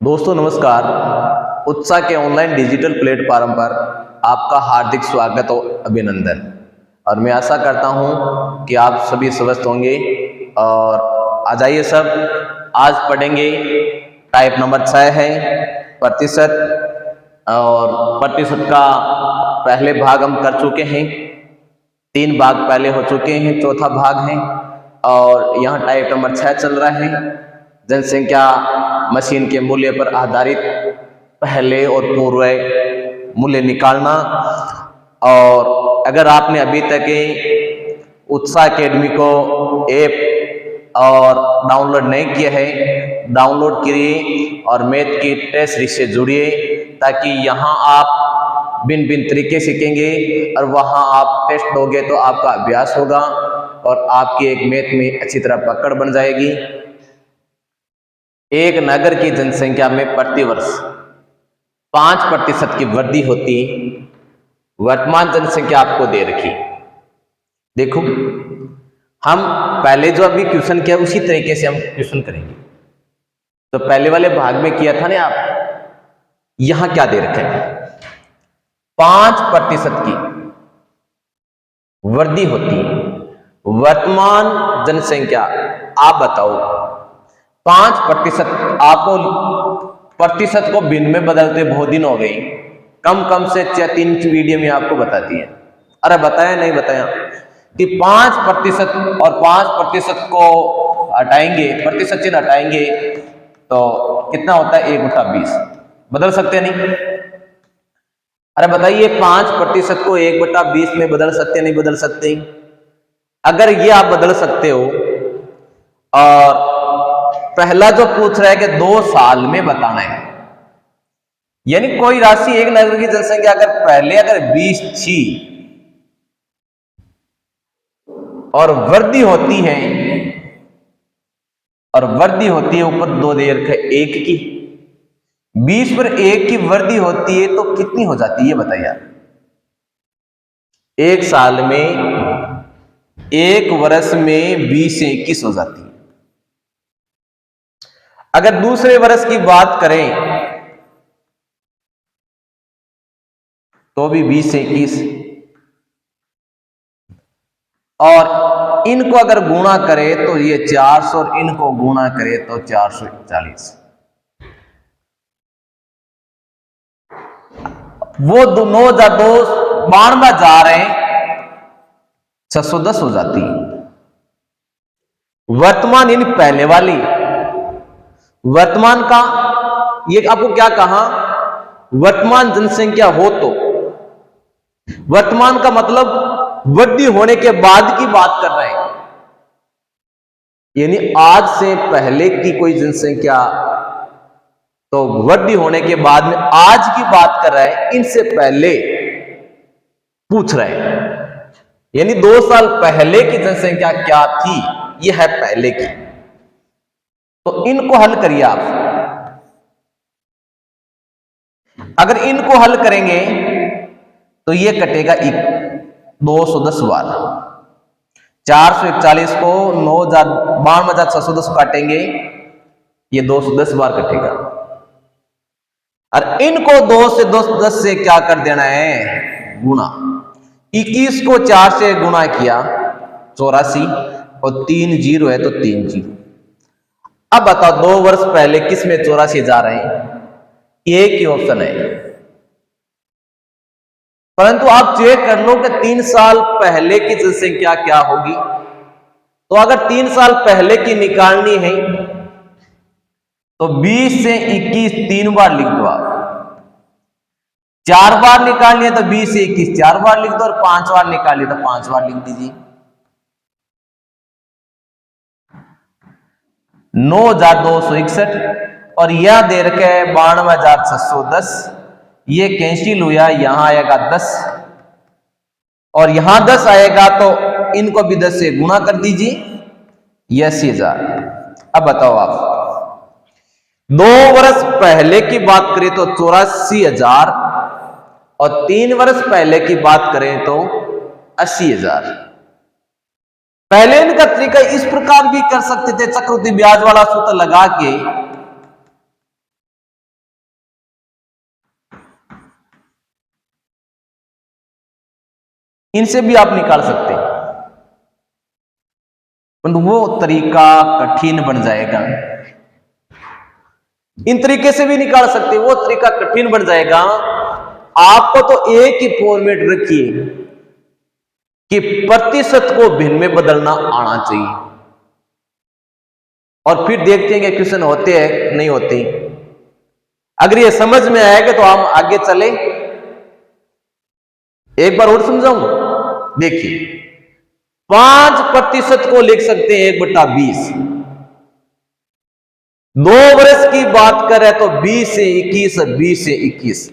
दोस्तों नमस्कार। उत्साह के ऑनलाइन डिजिटल प्लेटफॉर्म पर आपका हार्दिक स्वागत और अभिनंदन। और मैं आशा करता हूं कि आप सभी स्वस्थ होंगे। और आ जाइए सब, आज पढ़ेंगे टाइप नंबर 6 है प्रतिशत। और प्रतिशत का पहले भाग हम कर चुके हैं, 3 भाग पहले हो चुके हैं, चौथा भाग है। और यहाँ टाइप नंबर 6 चल रहा है, जनसंख्या मशीन के मूल्य पर आधारित पहले और पूर्व मूल्य निकालना। और अगर आपने अभी तक उत्साह एकेडमी को ऐप और डाउनलोड नहीं किया है, डाउनलोड करिए और मैथ की टेस्ट सीरीज से जुड़िए, ताकि यहाँ आप भिन्न भिन्न तरीके सीखेंगे और वहाँ आप टेस्ट दोगे तो आपका अभ्यास होगा और आपकी एक मैथ में अच्छी तरह पकड़ बन जाएगी। एक नगर की जनसंख्या में प्रतिवर्ष 5% की वृद्धि होती। वर्तमान जनसंख्या आपको दे रखी। देखो, हम पहले जो अभी क्वेश्चन किया उसी तरीके से हम क्वेश्चन करेंगे। तो पहले वाले भाग में किया था ना आप, यहां क्या दे रखे हैं, 5% की वृद्धि होती है वर्तमान जनसंख्या। आप बताओ 5%, आपको प्रतिशत को भिन्न में बदलते बहुत दिन हो गई, कम से 3 वीडियो में आपको बताती है। अरे बताया नहीं बताया कि 5% और 5% को हटाएंगे, प्रतिशत चिन्ह हटाएंगे तो कितना होता है, 1/20। बदल सकते नहीं? अरे बताइए, 5% को 1/20 में बदल सकते नहीं बदल सकते? अगर ये आप बदल सकते हो, और पहला जो पूछ रहा है कि 2 साल में बताना है, यानी कोई राशि, एक नगर की जनसंख्या अगर पहले 20 थी और वृद्धि होती है, ऊपर 2 दे रखा है 1 की, 20 पर 1 की वृद्धि होती है तो कितनी हो जाती है बताइए? 1 साल में, 1 वर्ष में 20 से 21 हो जाती है। अगर दूसरे वर्ष की बात करें तो भी 20 से 21, और इनको अगर गुणा करें तो ये 400 और इनको गुणा करें तो 441। वो 9 जा रहे हैं, 610 हो जाती है। वर्तमान यानी पहले वाली, वर्तमान का ये आपको क्या कहा, वर्तमान जनसंख्या हो तो, वर्तमान का मतलब वृद्धि होने के बाद की बात कर रहे हैं, यानी आज से पहले की कोई जनसंख्या, तो वृद्धि होने के बाद में आज की बात कर रहे हैं, इनसे पहले पूछ रहे हैं, यानी 2 साल पहले की जनसंख्या क्या थी, यह है पहले की। तो इनको हल करिए आप। अगर इनको हल करेंगे तो यह कटेगा 210 बार। 441 को 92,610 काटेंगे, ये 210 बार कटेगा। और इनको 210 से क्या कर देना है, गुणा। 21 को 4 से गुणा किया 84, और 3 जीरो है तो 3 जीरो। अब बताओ 2 वर्ष पहले किस में 84 जा रहे हैं, एक ही ऑप्शन है। परंतु आप चेक कर लो कि 3 साल पहले की जनसंख्या क्या होगी। तो अगर 3 साल पहले की निकालनी है तो 20 से 21 3 बार लिख दो आप। 4 बार निकालनी है तो 20 से 21 4 बार लिख दो, और 5 बार निकालिए तो 5 बार लिख दीजिए। 9,261, और यह दे रखे 92,610, ये कैंसिल हुआ, यहां आएगा 10 और यहां 10 आएगा, तो इनको भी 10 से गुणा कर दीजिए, यह 80,000। अब बताओ आप, 2 वर्ष पहले की बात करें तो 84,000, और 3 वर्ष पहले की बात करें तो 80,000। पहले इनका तरीका इस प्रकार भी कर सकते थे, चक्रवृद्धि ब्याज वाला सूत्र लगा के इनसे भी आप निकाल सकते हैं, परंतु वो तरीका कठिन बन जाएगा। इन तरीके से भी निकाल सकते, वो तरीका कठिन बन जाएगा। आपको तो एक ही फॉर्मेट रखिए कि प्रतिशत को भिन्न में बदलना आना चाहिए, और फिर देखते हैं कि क्वेश्चन होते हैं नहीं होते। अगर ये समझ में आएगा तो हम आगे चले। एक बार और समझाऊं, देखिए 5% को लिख सकते हैं 1/20। 2 वर्ष की बात करें तो 20 से 21, 20 से 21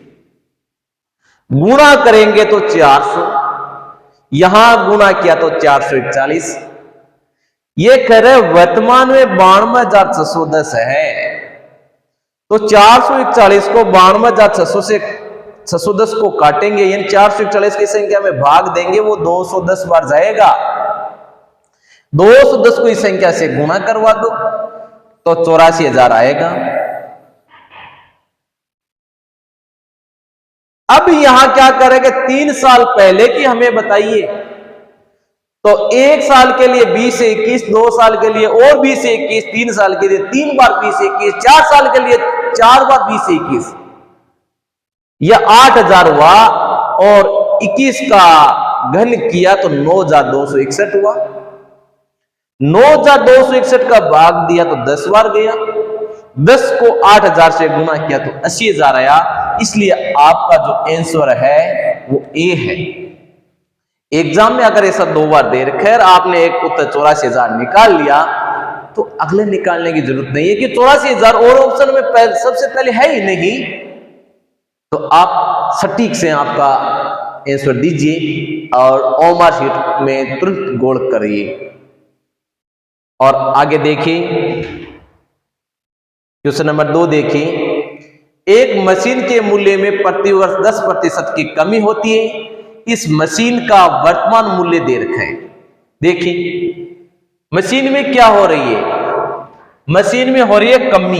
गुणा करेंगे तो 400, यहां गुणा किया तो 441। ये कह रहे वर्तमान में 92,610 है, तो 441 को 92,600 से 610 को काटेंगे, यानी 441 की संख्या में भाग देंगे, वो 210 बार जाएगा। 210 को इस संख्या से गुणा करवा दो तो 84,000 आएगा। अब यहां क्या करेंगे, 3 साल पहले की हमें बताइए, तो 1 साल के लिए 20 से 21, 2 साल के लिए और 20 से 21, 3 साल के लिए 3 बार 20 से 21, 4 साल के लिए 4 बार 20 से 21, यह 8,000 हुआ, और 21 का घन किया तो 9,261 हुआ। 9,261 का भाग दिया तो 10 बार गया, 10 को 8,000 से गुणा किया तो 80,000 आया। इसलिए आपका जो आंसर है वो ए है। एग्जाम में अगर ऐसा 2 बार दे रखा है, आपने एक उत्तर 84,000 निकाल लिया, तो अगले निकालने की जरूरत नहीं है कि 84,000 और ऑप्शन में सबसे पहले है ही नहीं, तो आप सटीक से आपका आंसर दीजिए और ओमर शीट में तुरंत गोल करिए। और आगे देखिए क्वेश्चन नंबर 2 देखिए, एक मशीन के मूल्य में प्रति वर्ष 10% की कमी होती है, इस मशीन का वर्तमान मूल्य दे रखा है। देखिए मशीन में क्या हो रही है, मशीन में हो रही है कमी,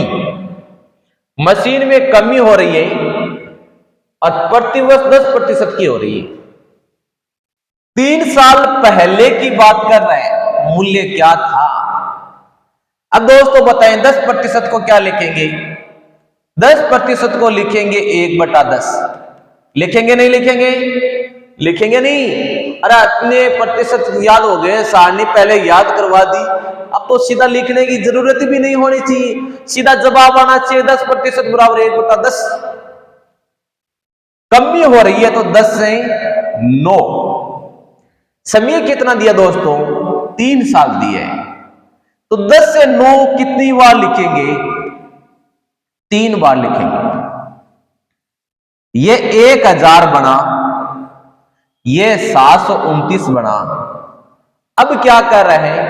मशीन में कमी हो रही है और प्रति वर्ष 10% की हो रही है। 3 साल पहले की बात कर रहे हैं, मूल्य क्या था। अब दोस्तों बताएं 10% को क्या लिखेंगे, 10% को लिखेंगे 1/10। लिखेंगे नहीं लिखेंगे, लिखेंगे नहीं। अरे अपने प्रतिशत याद हो गए, सारणी पहले याद करवा दी, अब तो सीधा लिखने की जरूरत भी नहीं होनी चाहिए, सीधा जवाब आना चाहिए 10% बराबर 1/10। कमी हो रही है तो 10 से 9। समय कितना दिया दोस्तों, 3 साल दिए, तो 10 से 9 कितनी बार लिखेंगे, 3 बार लिखेंगे। ये 1,000 बना, ये 729 बना। अब क्या कर रहे हैं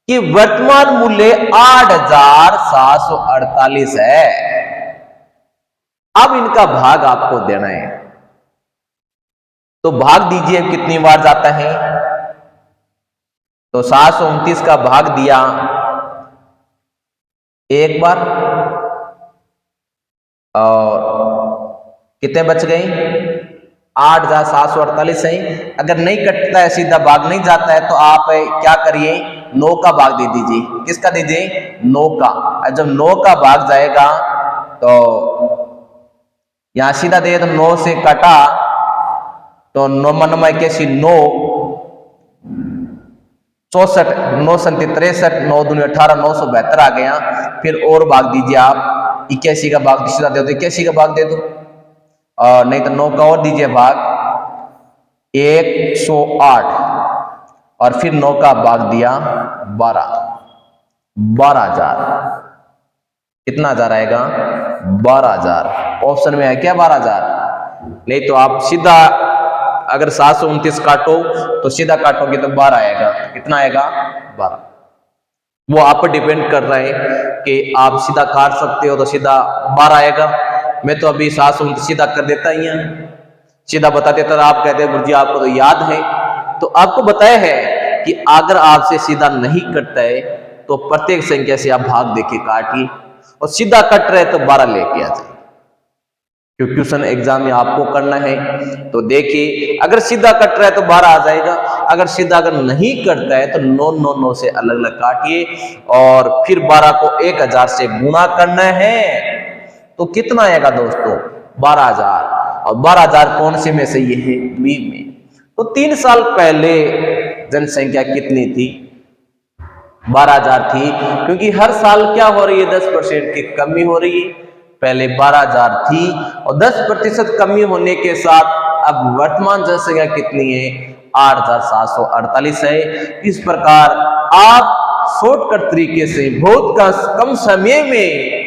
कि वर्तमान मूल्य 8,748 है। अब इनका भाग आपको देना है, तो भाग दीजिए कितनी बार जाता है, तो 729 का भाग दिया 1 बार, और कितने बच गए, 8,748 है। अगर नहीं कटता है, सीधा भाग नहीं जाता है, तो आप क्या करिए, 9 का भाग दे दीजिए। किसका दीजिए, 9 का। जब 9 का भाग जाएगा तो यहां सीधा दे, तो 9 से कटा तो 9 9 81 9 64 9 37 63 9 दूनी 18 972 आ गया। फिर और भाग दीजिए आप, 81 का भाग सीधा दे दो, 81 का भाग दे दो, और नहीं तो 9 का और दीजिए भाग 108, और फिर 9 का भाग दिया 12,000। कितना हजार आएगा, 12,000। ऑप्शन में है क्या 12,000, नहीं तो आप सीधा अगर 729 काटो तो सीधा काटोगे तो 12 आएगा। कितना आएगा, 12। वो आप पर डिपेंड कर रहा है कि आप सीधा काट सकते हो तो सीधा 12 आएगा। मैं तो अभी 729 सीधा कर देता ही, सीधा बता देता था। आप कहते हैं गुरुजी आपको तो याद है, तो आपको बताया है कि अगर आपसे सीधा नहीं कटता है तो प्रत्येक संख्या से आप भाग देके काटिए, और सीधा कट रहे तो 12 लेके आ जाए। क्योंकि क्वेश्चन एग्जाम में आपको करना है। तो देखिए, अगर सीधा कट रहा है तो 12 आ जाएगा, अगर सीधा अगर नहीं कटता है तो 9 9 9 से अलग अलग काटिए और फिर 12 को 1000 से गुणा करना है तो कितना आएगा दोस्तों? 12,000। और 12,000 कौन से में से? ये है बी में। तो 3 साल पहले जनसंख्या कितनी थी? 12,000 थी, क्योंकि हर साल क्या हो रही है? 10% की कमी हो रही है। पहले 12,000 थी और 10% कमी होने के साथ अब वर्तमान जनसंख्या कितनी है? 8,748 है। इस प्रकार आप शॉर्टकट तरीके से बहुत कम समय में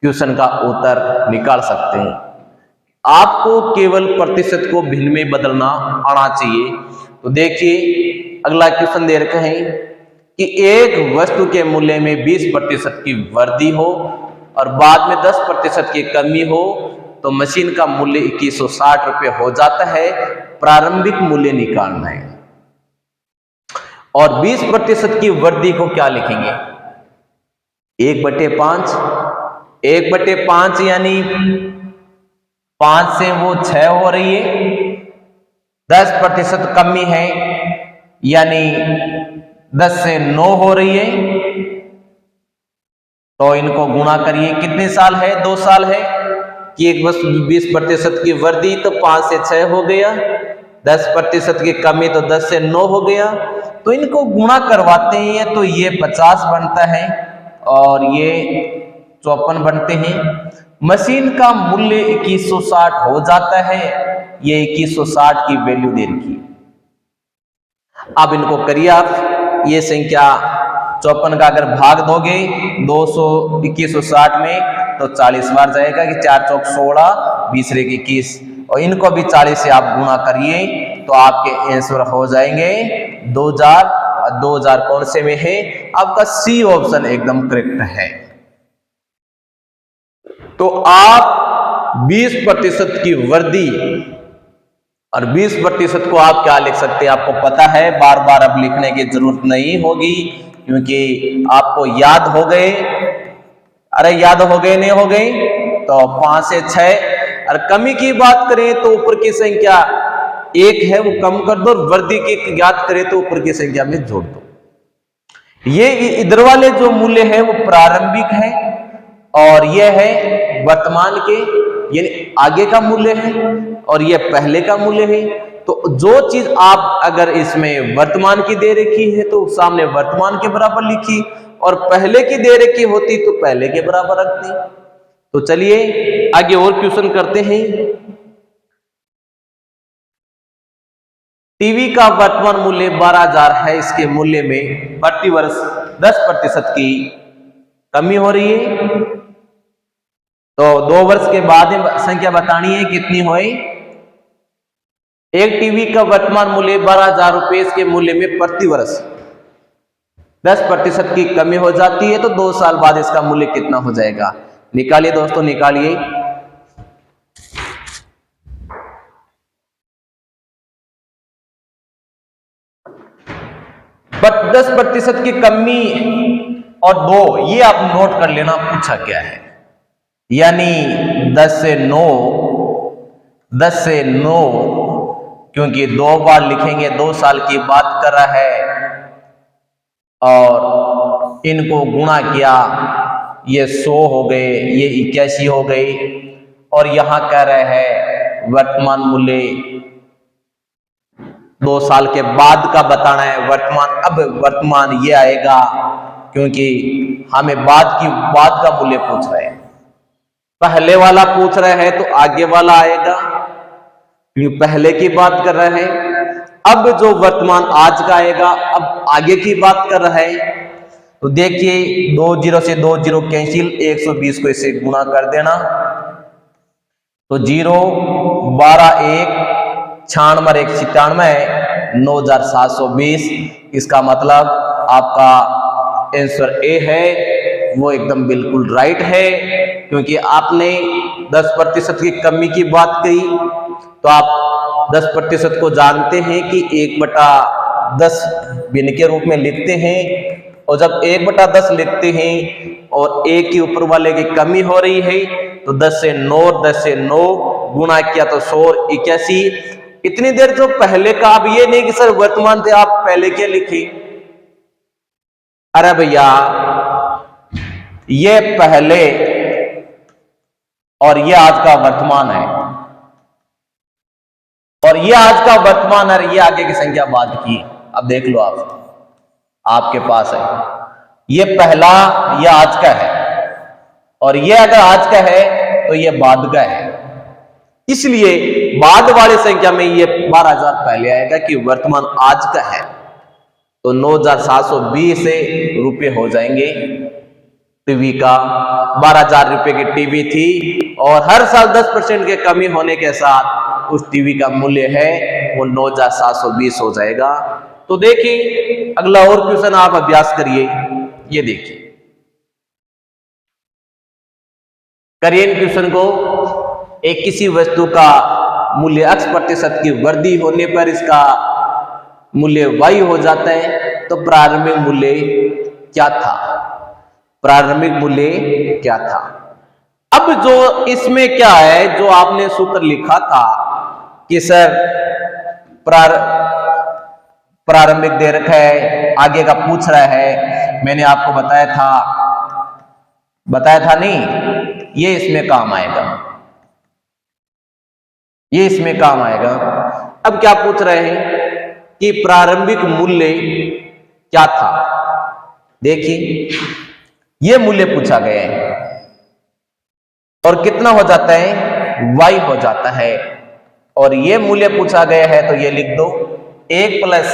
क्वेश्चन का उत्तर निकाल सकते हैं। आपको केवल प्रतिशत को भिन्न में बदलना आना चाहिए। तो देखिए, अगला क्वेश्चन दे रखे हैं कि एक वस्तु के मूल्य में 20% की वृद्धि हो और बाद में 10% की कमी हो तो मशीन का मूल्य 2160 रुपये हो जाता है। प्रारंभिक मूल्य निकालना है। और 20% की वृद्धि को क्या लिखेंगे? 1/5। 1/5 यानी 5 से वो 6 हो रही है। 10% कमी है यानी 10 से 9 हो रही है। तो इनको गुणा करिए। कितने साल है? 2 साल है कि एक वस्तु 20% की वृद्धि तो 5 से 6 हो गया, 10% की कमी तो 10 से 9 हो गया। तो इनको गुणा करवाते हैं तो ये 50 बनता है और ये 54 बनते हैं। मशीन का मूल्य 2160 हो जाता है। ये 2160 की वैल्यू दे रखी। अब इनको करिए आप। ये संख्या 54 का अगर भाग दोगे 2160 में तो 40 बार जाएगा कि 4 चौक 16, 20 रेख 21 और इनको भी 40 से आप गुणा करिए तो आपके आंसर हो जाएंगे 2000। और 2000 कौन से में है? आपका सी ऑप्शन एकदम करेक्ट है। तो आप 20% की वृद्धि और 20% को आप क्या लिख सकते हैं? आपको पता है, बार बार अब लिखने की जरूरत नहीं होगी क्योंकि आपको याद हो गए। अरे याद हो गए नहीं हो गए? तो 5 से 6। और कमी की बात करें तो ऊपर की संख्या 1 है वो कम कर दो, वृद्धि की याद करें तो ऊपर की संख्या में जोड़ दो। ये इधर वाले जो मूल्य है वो प्रारंभिक है और यह है वर्तमान के यानी आगे का मूल्य है और यह पहले का मूल्य है। तो जो चीज आप अगर इसमें वर्तमान की दे रखी है तो सामने वर्तमान के बराबर लिखी और पहले की दे रखी होती तो पहले के बराबर रखती। तो चलिए आगे और क्वेश्चन करते हैं। टीवी का वर्तमान मूल्य 12,000 है। इसके मूल्य में प्रति वर्ष 10% की कमी हो रही है। तो 2 वर्ष के बाद संख्या बतानी है कितनी होए। एक टीवी का वर्तमान मूल्य 12,000 रुपए। इसके मूल्य में प्रति वर्ष 10% की कमी हो जाती है तो 2 साल बाद इसका मूल्य कितना हो जाएगा? निकालिए दोस्तों, निकालिए। बट 10% की कमी और 2 ये आप नोट कर लेना पूछा क्या है। यानी 10 से 9, 10 से 9 क्योंकि 2 बार लिखेंगे, 2 साल की बात कर रहा है और इनको गुणा किया, ये 100 हो गए, ये 81 हो गई और यहां कह रहे हैं वर्तमान मूल्य 2 साल के बाद का बताना है। वर्तमान, अब वर्तमान ये आएगा क्योंकि हमें बाद का मूल्य पूछ रहे हैं। पहले वाला पूछ रहे हैं तो आगे वाला आएगा क्योंकि पहले की बात कर रहे हैं। अब जो वर्तमान आज का आएगा, अब आगे की बात कर रहे हैं। तो देखिए 2 0 से 2 0 कैंसिल, 120 को इसे गुणा कर देना तो 0 12 1 96 1 97 9,720। इसका मतलब आपका आंसर ए है, वो एकदम बिल्कुल राइट है क्योंकि आपने 10% की कमी की बात कही। तो आप 10% को जानते हैं कि 1/10 भिन्न के रूप में लिखते हैं और जब 1/10 लिखते हैं और एक के ऊपर वाले की कमी हो रही है तो 10 से 9, 10 से 9 गुना किया तो 100 81। इतनी देर जो पहले का, अब ये नहीं कि सर वर्तमान थे आप पहले क्या लिखे, अरे भैया ये पहले और ये आज का वर्तमान है, और ये आज का वर्तमान है, ये आगे की संख्या बाद की। अब देख लो आप, आपके पास है ये पहला, ये आज का है, और ये अगर आज का है तो ये बाद का है, इसलिए बाद वाली संख्या में ये 12,000 पहले आएगा कि वर्तमान आज का है। तो 9,720 रुपये हो जाएंगे टीवी का। 12,000 रुपये की टीवी थी और हर साल 10% के कमी होने के साथ उस टीवी का मूल्य है वो 9,720 हो जाएगा। तो देखिए अगला और क्वेश्चन आप अभ्यास करिए, ये देखिए करिए इन क्वेश्चन को। एक किसी वस्तु का मूल्य x% की वृद्धि होने पर इसका मूल्य y हो जाता है, तो प्रारंभिक मूल्य क्या था, प्रारंभिक मूल्य क्या था। अब जो इसमें क्या है, जो आपने सूत्र लिखा था कि सर प्रारंभिक दे रखा है, आगे का पूछ रहा है, मैंने आपको बताया था नहीं, ये इसमें काम आएगा, ये इसमें काम आएगा। अब क्या पूछ रहे हैं कि प्रारंभिक मूल्य क्या था। देखिए ये मूल्य पूछा गया है और कितना हो जाता है, y हो जाता है, और ये मूल्य पूछा गया है तो ये लिख दो 1 प्लस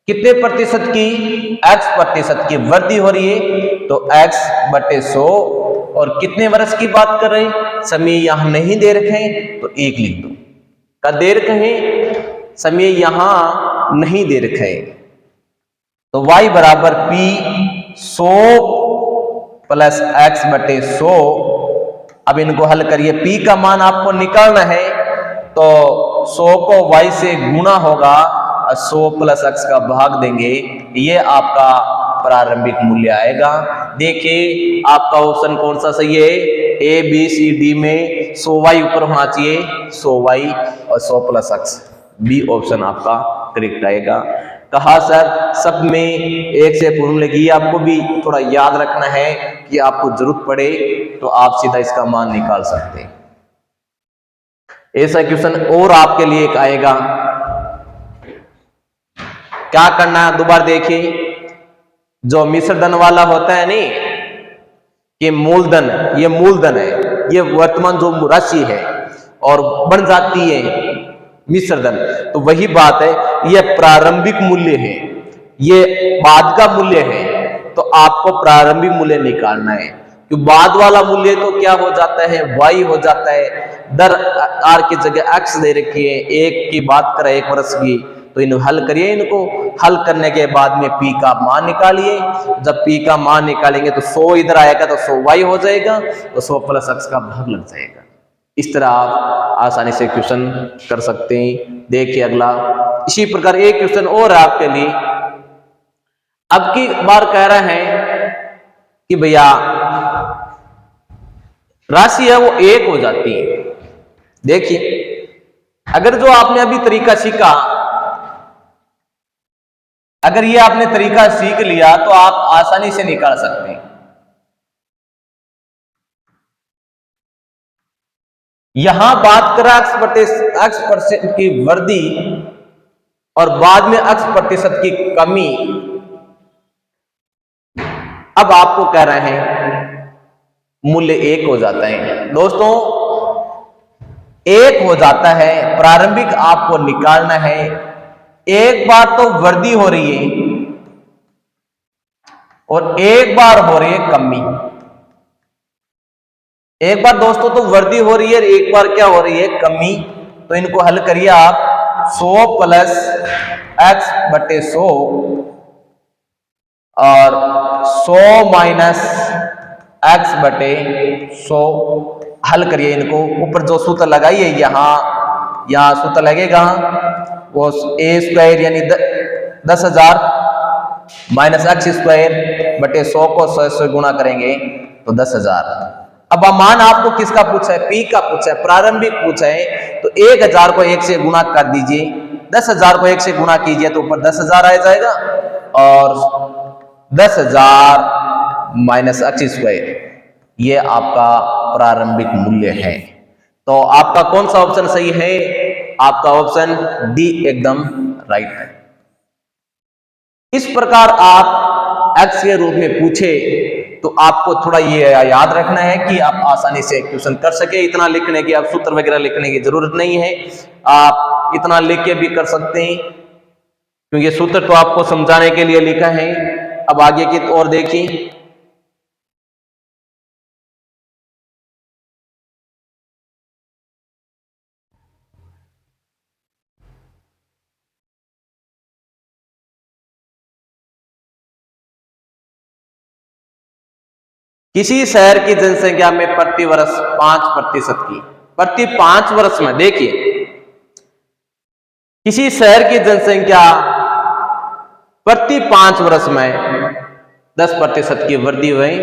कितने प्रतिशत की, x% की वृद्धि हो रही है तो x/100, और कितने वर्ष की बात कर रहे हैं, समय यहां नहीं दे रखे तो 1 लिख दो। का दे रखे हैं, समय यहां नहीं दे रखे तो y बराबर p 100 प्लस x/100। अब इनको हल करिए, p का मान आपको निकालना है तो 100 को y से गुणा होगा और 100 प्लस x का भाग देंगे, ये आपका प्रारंभिक मूल्य आएगा। देखिए आपका ऑप्शन कौन सा सही है, A B C D में 100y ऊपर होना चाहिए, 100y और 100 प्लस x, बी ऑप्शन आपका करेक्ट आएगा। कहा सर सब में एक से फॉर्मूले की, आपको भी थोड़ा याद रखना है कि आपको जरूरत पड़े तो आप सीधा इसका मान निकाल सकते हैं। ऐसा क्वेश्चन और आपके लिए एक आएगा, क्या करना है दोबारा देखिए, जो मिश्र धन वाला होता है नहीं कि मूलधन, ये मूलधन है, ये वर्तमान जो राशि है और बन जाती है मिश्र धन, तो वही बात है, ये प्रारंभिक मूल्य है, ये बाद का मूल्य है, तो आपको प्रारंभिक मूल्य निकालना है। कि बाद वाला मूल्य तो क्या हो जाता है, y हो जाता है, दर r की जगह x दे रखी है, एक की बात करें 1 वर्ष की, तो इन्हें हल करिए, इनको हल करने के बाद में p का मान निकालिए। जब p का मान निकालेंगे तो 100 इधर आएगा तो 100y हो जाएगा, तो 100 प्लस x का भाग लग जाएगा। इस तरह आप आसानी से क्वेश्चन कर सकते हैं। देखिए अगला इसी प्रकार एक क्वेश्चन और है आपके लिए। अब की बार कह रहे हैं कि भैया राशि है वो 1 हो जाती है। देखिए अगर जो आपने अभी तरीका सीखा, अगर ये आपने तरीका सीख लिया तो आप आसानी से निकाल सकते हैं। यहां बात करा x% की वृद्धि और बाद में x% की कमी। अब आपको कह रहे हैं मूल्य 1 हो जाता है। दोस्तों 1 हो जाता है, प्रारंभिक आपको निकालना है। एक बार तो वृद्धि हो रही है और एक बार हो रही है कमी। एक बार दोस्तों तो वृद्धि हो रही है, एक बार क्या हो रही है, कमी। तो इनको हल करिए आप, 100 प्लस x/100 और 100 माइनस x/100 हल करिए इनको। ऊपर जो सूत्र लगाइए यहां सूत्र लगेगा वो a² यानी 10,000 माइनस x² बटे 100 को 100 से गुणा करेंगे तो 10,000। अब मान आपको किसका पूछा है, पी का पूछा है, प्रारंभिक पूछा है, तो 1000 को 1 से गुणा कर दीजिए, 10,000 को 1 से गुणा कीजिए तो ऊपर 10,000 आ जाएगा, और 10,000 माइनस x स्क्वायर, ये आपका प्रारंभिक मूल्य है। तो आपका कौन सा ऑप्शन सही है? आपका ऑप्शन डी एकदम राइट है। इस प्रकार आप x के रूप में पूछे तो आपको थोड़ा ये याद रखना है कि आप आसानी से क्वेश्चन कर सके। इतना लिखने की, आप सूत्र वगैरह लिखने की जरूरत नहीं है, आप इतना लिख के भी कर सकते हैं, क्योंकि सूत्र तो आपको समझाने के लिए लिखा है। अब आगे की ओर देखिए, किसी शहर की जनसंख्या में प्रति वर्ष 5% की, प्रति 5 वर्ष में, देखिए किसी शहर की जनसंख्या प्रति 5 वर्ष में 10% की वृद्धि हुई,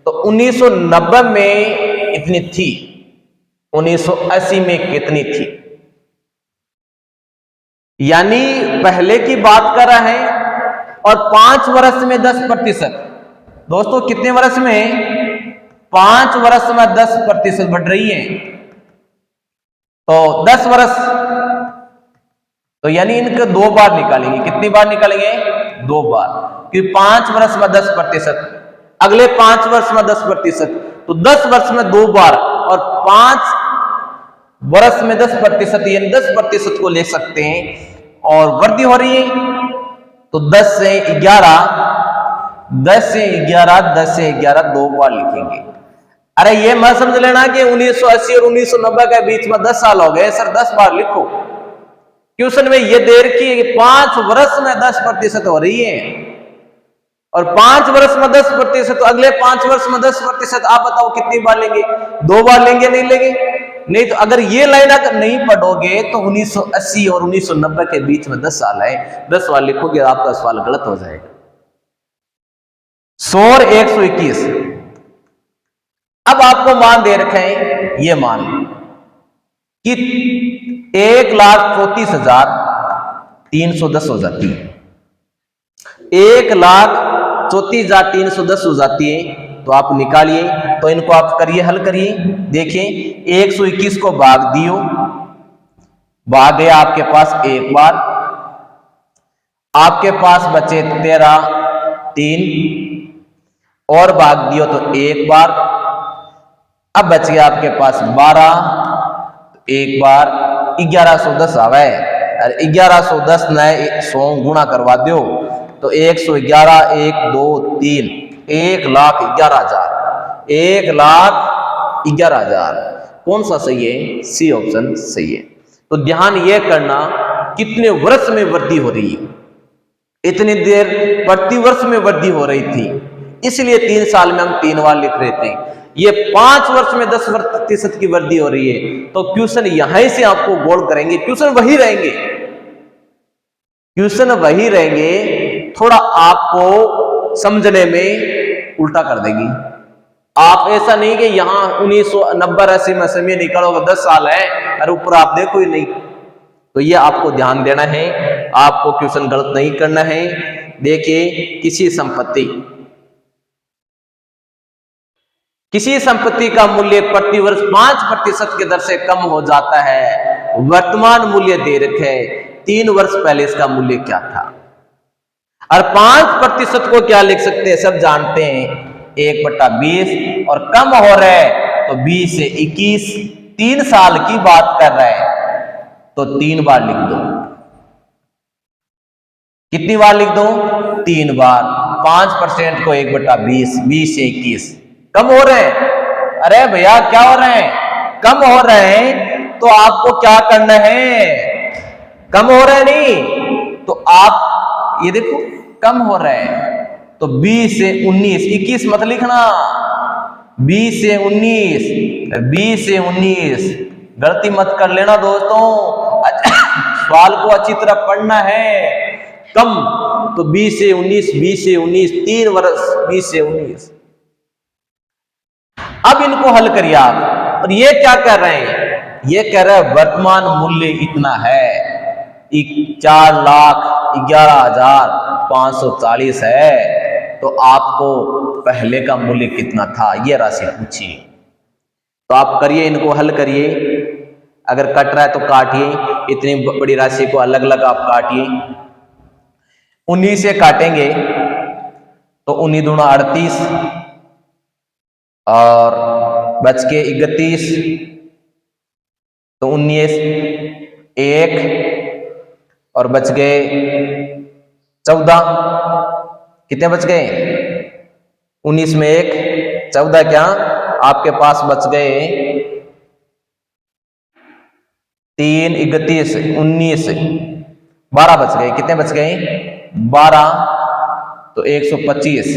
तो 1990 में इतनी थी, 1980 में कितनी थी? यानी पहले की बात कर रहे हैं, और 5 वर्ष में 10%। दोस्तों कितने वर्ष में? 5 वर्ष में 10% बढ़ रही है, तो 10 वर्ष, तो यानी इनके 2 बार निकालेंगे। कितनी बार निकालेंगे? 2 बार, क्योंकि 5 वर्ष में 10%, अगले 5 वर्ष में 10%, तो 10 वर्ष में 2 बार, और 5 वर्ष में 10%, यानी 10% को ले सकते हैं। और वृद्धि हो रही है, तो 10 से 11, 10 से 11, 10 से 11 2 बार लिखेंगे। अरे ये मत समझ लेना कि 1980 और 1990 के बीच में 10 साल हो गए सर, 10 बार लिखो। क्वेश्चन में ये दे रखी है कि 5 वर्ष में 10% हो रही है, और 5 वर्ष में 10%, तो अगले 5 वर्ष में 10%। आप बताओ कितनी बार लेंगे? 2 बार लेंगे, नहीं लेंगे? नहीं। तो अगर ये लाइन अगर नहीं पढ़ोगे तो 1980 और 1990 के बीच में 10 साल है, 10 बार लिखोगे, आपका सवाल गलत हो जाएगा। 100 और 121। अब आपको मान दे रखे हैं, ये मान कि 1,34,310 हो जाती है, 1,34,310 हो जाती है। तो आप निकालिए, तो इनको आप करिए, हल करिए। देखिए 121 को भाग दियो, भाग गया आपके पास 1 बार, आपके पास बचे 13, 3 और भाग दियो तो 1 बार। अब बच गया आपके पास 12, 1 बार, 1110 आवे, और 1110 नए 100 गुणा करवा दो तो 111, 1, 2, 3, 1,11,000, 1,11,000। कौन सा सही है? सी ऑप्शन सही है। तो ध्यान ये करना, कितने वर्ष में वृद्धि हो रही है। इतनी देर प्रति वर्ष में वृद्धि हो रही थी, इसलिए 3 साल में हम 3 बार लिख रहे थे। ये 5 वर्ष में 10% की वृद्धि हो रही है, तो क्वेश्चन यहीं से आपको गौर करेंगे, क्वेश्चन वही रहेंगे, क्वेश्चन वही रहेंगे, थोड़ा आपको समझने में उल्टा कर देगी। आप ऐसा नहीं कि यहां 1990-80 में समय निकालोगे, 10 साल है, और ऊपर आप देखो ही नहीं। तो ये आपको ध्यान देना है, आपको क्वेश्चन गलत नहीं करना है। देखिए किसी संपत्ति का मूल्य प्रति वर्ष 5% की दर से कम हो जाता है, वर्तमान मूल्य दे रखे, 3 वर्ष पहले इसका मूल्य क्या था। और 5% को क्या लिख सकते हैं, सब जानते हैं, 1/20, और कम हो रहा है तो 20 से 21, 3 साल की बात कर रहे हैं, तो 3 बार लिख दो। कितनी बार लिख दो? 3 बार। 5% को 1/20, 20 से 21, कम हो रहे हैं। अरे भैया क्या हो रहे हैं? कम हो रहे हैं, तो आपको क्या करना है? कम हो रहे नहीं, तो आप ये देखो कम हो रहे हैं, तो 20 से 19, 21 मत लिखना, 20 से 19, 20 से 19, गलती मत कर लेना दोस्तों। सवाल को अच्छी तरह पढ़ना है। कम तो 20 से 19, 20 से 19, 3 वर्ष, 20 से 19। अब इनको हल करिए आप, और ये क्या कर रहे हैं, ये कह रहे हैं वर्तमान मूल्य इतना है, 4,11,540 है, तो आपको पहले का मूल्य कितना था, ये राशि पूछिए। तो आप करिए, इनको हल करिए, अगर कट रहा है तो काटिए, इतनी बड़ी राशि को अलग अलग आप काटिए। 19 से काटेंगे तो 19 दूना 38 और बच के 31, तो 19 1 और बच गए 14, कितने बच गए, 19 में 1 14, क्या आपके पास बच गए 3 31 19 12 बच गए, कितने बच गए 12, तो 125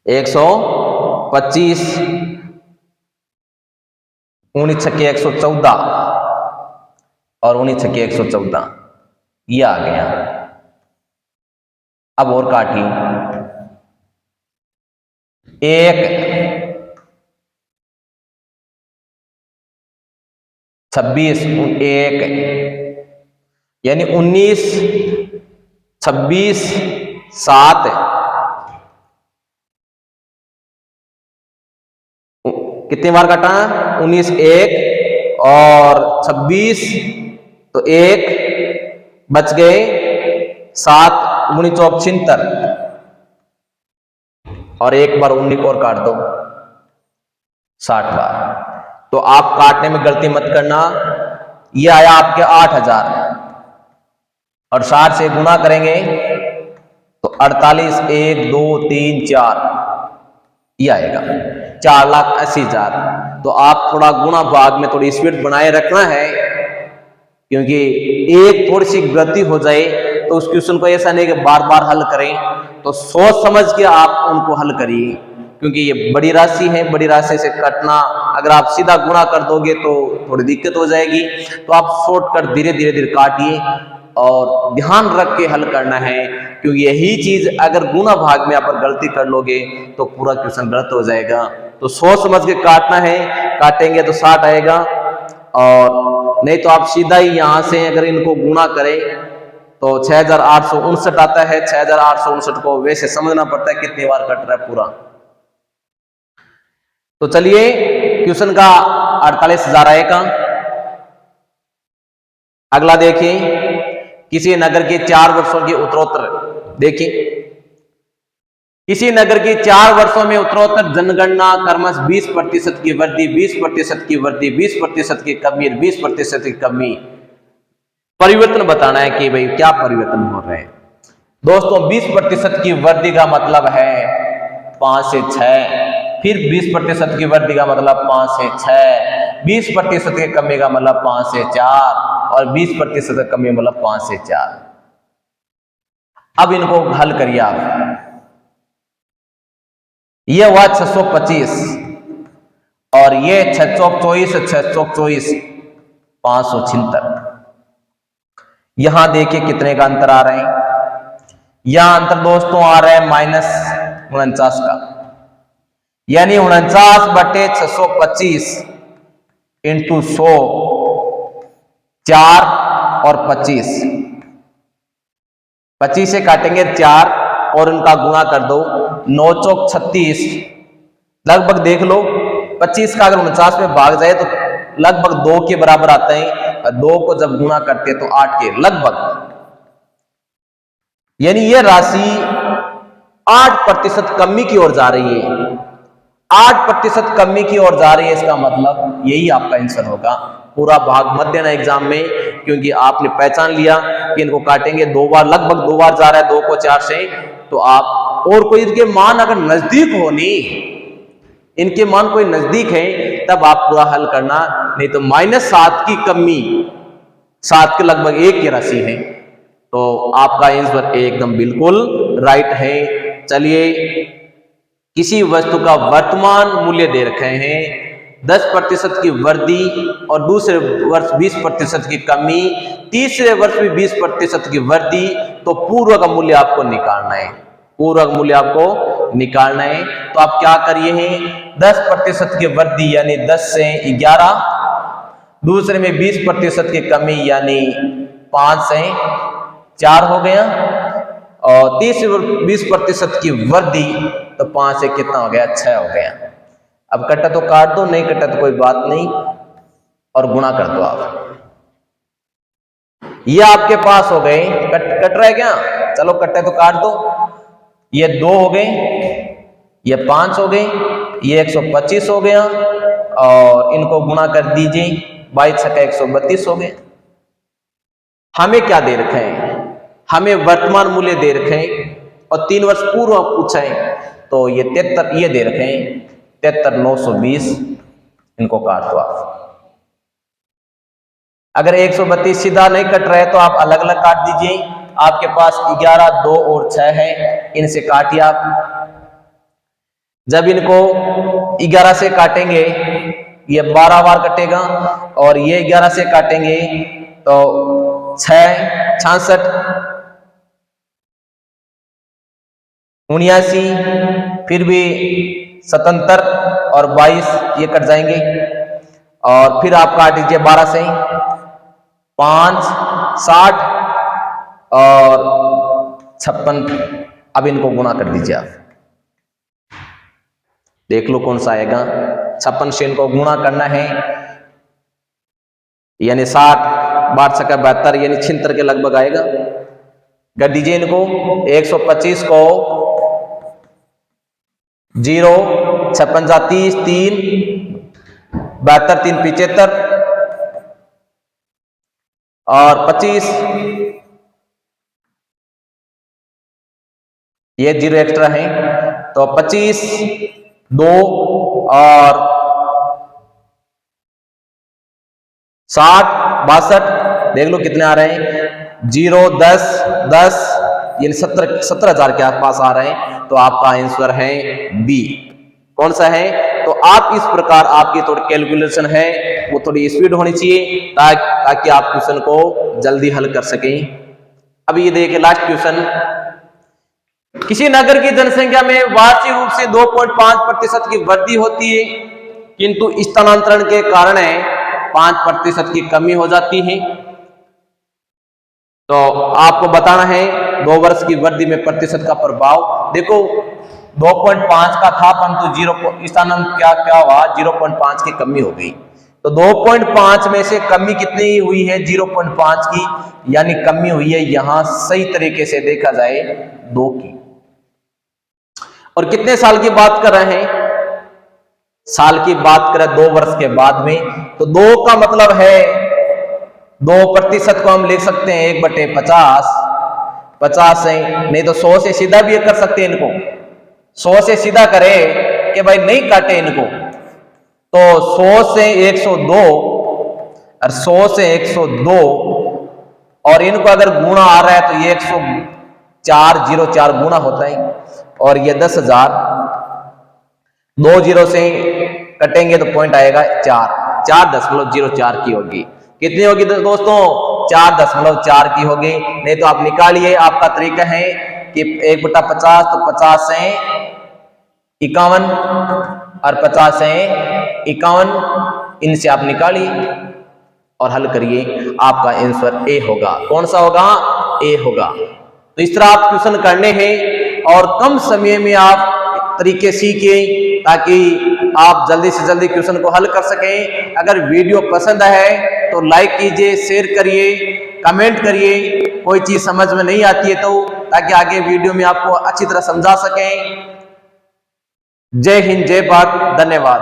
125 19 छक्के 114 और 19 छक्के 114, ये आ गया। अब और काटिए, 1 26 1 यानी 19 26 7, कितनी बार काटा, 19 1 और 26, तो 1 बच गए 7 19 चौक 76 और एक बार 19 और काट दो 60 बार। तो आप काटने में गलती मत करना, ये आया आपके 8000 और 60 से गुना करेंगे तो 48 1 2 3 4, ये आएगा 4,80,000। तो आप थोड़ा गुणा भाग में थोड़ी स्पीड बनाए रखना है, क्योंकि एक थोड़ी सी गलती हो जाए तो उस क्वेश्चन को ऐसा नहीं कि बार बार हल करें, तो सोच समझ के आप उनको हल करिए, क्योंकि ये बड़ी राशि है, बड़ी राशि से कटना, अगर आप सीधा गुणा कर दोगे तो थोड़ी दिक्कत हो जाएगी। तो आप शॉर्टकट धीरे धीरे धीरे काटिए और ध्यान रख के हल करना है, क्योंकि यही चीज अगर गुणा भाग में आप गलती कर लोगे तो पूरा क्वेश्चन गलत हो जाएगा। तो सोच समझ के काटना है, काटेंगे तो 60 आएगा, और नहीं तो आप सीधा ही यहां से अगर इनको गुणा करें तो 6,859 आता है। 6,859 को वैसे समझना पड़ता है कितनी बार कट रहा है पूरा। तो चलिए क्वेश्चन का 48,000 आएगा। अगला देखिए, किसी नगर के 4 वर्षों की उत्तरोत्तर, देखिए किसी नगर की 4 वर्षों में उत्तरोत्तर जनगणना क्रमश 20% की वृद्धि, 20% की वृद्धि, 20% की कमी, 20% की कमी, परिवर्तन बताना है कि भाई क्या परिवर्तन हो रहे हैं। दोस्तों 20% की वृद्धि का मतलब है 5 से 6, फिर 20% की वृद्धि का मतलब 5 से 6, 20% की कमी का मतलब 5 से 4 और 20% की कमी मतलब 5 से 4। अब इनको हल करिए आप। ये हुआ 625 और ये 6 चौक 24, 6 चौक 24 576। यहां देखिए कितने का अंतर आ रहे हैं। यहां अंतर दोस्तों आ रहा है -49 का, यानी 49/625 इंटू 100, 4 और 25, 25 से काटेंगे 4 और उनका गुणा कर दो, 9 चौक 36, लगभग देख लो 25 का अगर 49 में भाग जाए तो लगभग 2 के बराबर आते हैं, 2 को जब गुणा करते हैं तो 8 के लगभग, यानी यह राशि 8% कमी की ओर जा रही है। 8% कमी की ओर जा रही है, इसका मतलब यही आपका आंसर होगा। पूरा भाग मत देना एग्जाम में, क्योंकि आपने पहचान लिया कि इनको काटेंगे 2 बार, लगभग 2 बार जा रहा है 2 को 4 से, तो आप और कोई इनके मान अगर नजदीक हो, नहीं इनके मान कोई नजदीक है तब आप पूरा हल करना, नहीं तो -7 की कमी 7 के लगभग 1 की राशि है। तो आपका आंसर एकदम बिल्कुल राइट है। चलिए, किसी वस्तु का वर्तमान मूल्य दे रखे हैं 10% की वृद्धि और दूसरे वर्ष 20% की कमी, तीसरे वर्ष भी 20% की वृद्धि, तो पूर्व का मूल्य आपको निकालना है। पूर्व मूल्य आपको निकालना है तो आप क्या करिए हैं, 10% की वृद्धि यानी 10 से 11, दूसरे में 20% की कमी यानी 5 से 4 हो गया, और 30-20% की वृद्धि तो 5 से कितना हो गया, 6 हो गया। अब कटा तो काट दो, नहीं कटा तो कोई बात नहीं, और गुणा कर दो आप। ये आपके पास हो गए, कट रहा है क्या, चलो कट्टे तो काट दो। ये 2 हो गए, ये 5 हो गए, ये 125 हो गया, और इनको गुणा कर दीजिए, 22 छक्का 132 हो गए। हमें क्या दे रखे हैं, हमें वर्तमान मूल्य दे रखे हैं, और 3 वर्ष पूर्व पूछा है, तो ये 73 ये दे रखे हैं, 73,920, इनको काट दो आप। अगर 132 सीधा नहीं कट रहा है तो आप अलग अलग काट दीजिए। आपके पास 11, 2 और 6 है, इनसे काटिए आप। जब इनको 11 से काटेंगे ये 12 बार कटेगा, और ये 11 से काटेंगे तो 6, 66, 79, फिर भी 77 और 22 ये कट जाएंगे, और फिर आप काट दीजिए 12 से 5, 60 और 56। अब इनको गुणा कर दीजिए आप, देख लो कौन सा आएगा। 56 से इनको गुणा करना है, यानी 60, 12 छक्का 72 यानी 76 के लगभग आएगा। कर दीजिए इनको, 125 को 0, 56 30, 3, 72 3 75, और 25, ये 0 एक्स्ट्रा है, तो 25, 2 और 60, 62, देख लो कितने आ रहे हैं, 0, 10, 10 यानी 17,000 के आसपास आ रहे हैं। तो आपका आंसर है बी। कौन सा है, तो आप इस प्रकार, आपकी थोड़ी कैलकुलेशन है वो थोड़ी स्पीड होनी चाहिए, ताकि आप क्वेश्चन को जल्दी हल कर सकें। अब ये देखिए लास्ट क्वेश्चन, किसी नगर की जनसंख्या में वार्षिक रूप से 2.5% की वृद्धि होती है, किंतु स्थानांतरण के कारण 5% की कमी हो जाती है। तो आपको बताना है 2 वर्ष की वृद्धि में प्रतिशत का प्रभाव। देखो 2.5 का था, परंतु 0 स्थानांतरण क्या हुआ, 0.5 की कमी हो गई। तो 2.5 में से कमी कितनी हुई है, 0.5 की, यानी कमी हुई है यहां सही तरीके से देखा जाए 2 की। और कितने साल की बात कर रहे हैं, साल की बात करें 2 वर्ष के बाद में, तो 2 का मतलब है 2% को हम लिख सकते हैं 1/50, 50 से, नहीं तो 100 से सीधा भी कर सकते हैं इनको। 100 से सीधा करे कि भाई नहीं काटे इनको, तो 100 से 102 और 100 से 102, और इनको अगर गुणा आ रहा है तो ये 104 गुणा होता है, और ये 10,000, 2 0 से कटेंगे तो पॉइंट आएगा 4.04 की होगी। कितनी होगी दोस्तों, 4.4 की होगी। नहीं तो आप निकालिए, आपका तरीका है कि 1/50, तो 50 से 51 और 50 से 51, इनसे आप निकालिए और हल करिए, आपका आंसर ए होगा। कौन सा होगा, ए होगा। तो इस तरह आप क्वेश्चन करने हैं और कम समय में आप तरीके सीखिए, ताकि आप जल्दी से जल्दी क्वेश्चन को हल कर सकें। अगर वीडियो पसंद है तो लाइक कीजिए, शेयर करिए, कमेंट करिए, कोई चीज समझ में नहीं आती है तो, ताकि आगे वीडियो में आपको अच्छी तरह समझा सकें। जय हिंद, जय भारत, धन्यवाद।